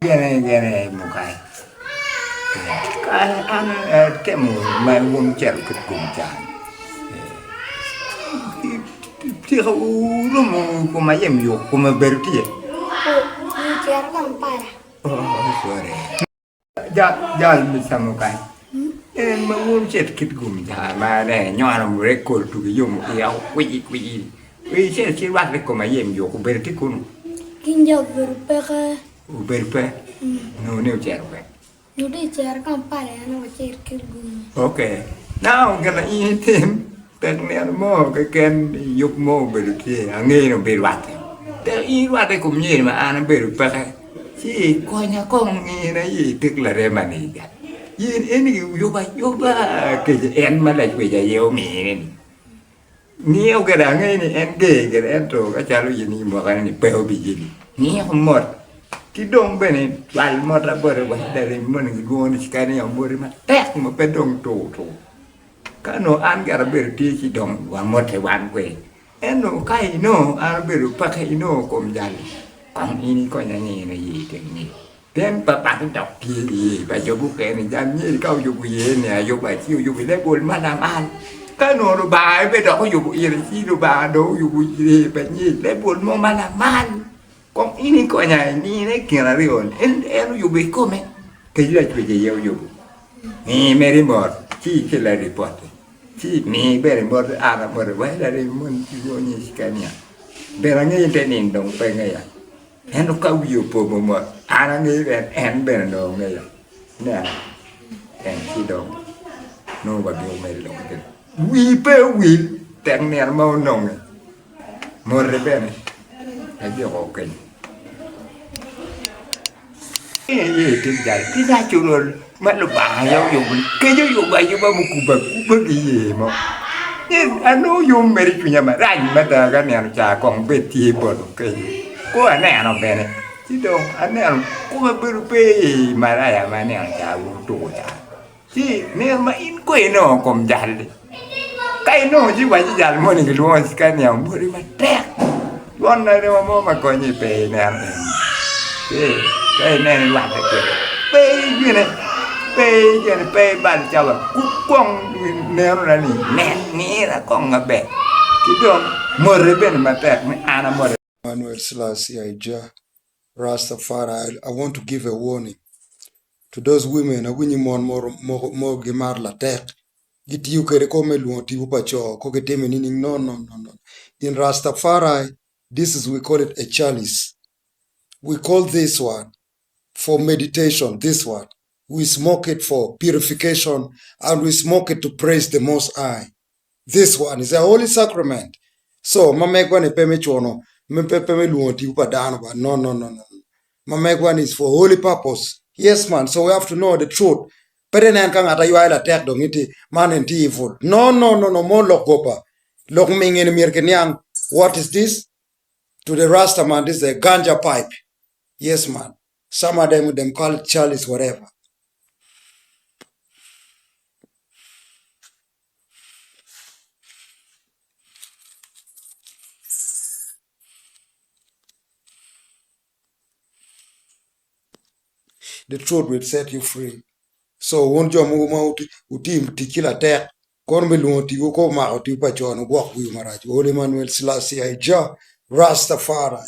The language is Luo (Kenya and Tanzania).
gene mukai kan temu mai won cer KITGUM jan ti ha urumu kuma yem yo kuma berti cer kampara oh sore jal bisa mukai ma won cer KITGUM jan ma ne nyoanam record tu yum ya wi cer ci wat ko ma yem yo ko berti kun kinja berpe berpe no ne cer pe Nudi cer kampara ano cer KITGUM. Okay. Now gonna eat him. Teknian mo ken yuk mo berti ange no berwat. Te i wat ko nyi ma an berpa. Si ko nya kong ni na yi tức là re mani ja. Yin eni yoba ke en ma la kwe ja yo mi ni. Ni o ga da nge ni en ge ga en to ka cha lu yin ni mo ka ni pe o bi yin. Ni ho mot. Ti dong bene wal mo ra bore wa dari mo ni go ni skani am bore ma tek mo pe dong to kano an ga ber ti ci dong wa mo te wan kwe eno kai no an ber pa kai no kom jan ang ini ko nya ni na yi te ni ten pa pa dok ti ba jo bu ke ni jan ni ka yu bu ye ne yu ba ti yu bi le bol ma nam an kano ro ba be dok yu bu ye ti ro ba do yu bu ye ba ni le bol mo ma nam an con ini ko nya ni ne kira rion en yu be ko me ke yu la je yu ni meri mor chi ke la report chi mi bere mor ara mor wa la ri mun ti go ni skania bera ngi te nin dong pe ngai ya en ka yu po mo mo ara ngi ben en ben do ngai ya na en chi dong no ba bi me lo ke wi pe wi teng ner mo nong mor re ben ai bi ko ke cái giá chủ rồi mà là bà giáo dục cái giáo dục bà giáo một cụ bậc cái gì mà nhưng anh nói dùng mấy chuyện nhà mà rảnh mà ta cái này chả còn biết gì bận cái có anh này nó về này chứ đâu anh này có biết mà ra à mà này chả uống trụ chả chứ nếu mà in quê nó còn già cái nó chứ vậy chứ già mua này cái luôn cái này mua đi mà trét con này đâu mà coi như về này cái này làm cái gì pe ban chào cú quăng neo là nè nè nè là con ngập bẹ cái đó mưa rồi bên mà tẹt mấy anh mưa. Manuel Selassie JAH Rastafari, I want to give a warning to those women. A winning more gemar la tek. Get you kere come luon ti upacho ko get meaning no. In Rastafari, this is we call it a chalice. We call this one for meditation. This one. We smoke it for purification and we smoke it to praise the Most High. This one is a holy sacrament. So, mamegwan peme chono, peme luonti upadano ba. No. Mamegwan is for holy purpose. Yes, man. So we have to know the truth. Perenan kang ata yuai la tek dong iti man and evil. No. Mo lokopa. Lok ming in mirkenyang. What is this? To the Rasta man, this is a ganja pipe. Yes, man. Some of them call it chalice, whatever. The truth will set you free. So won't you move utim tikila tek kon belong to go ma uti pa chon walk with Maraj. Holy Manuel Selassie JAH Rastafari.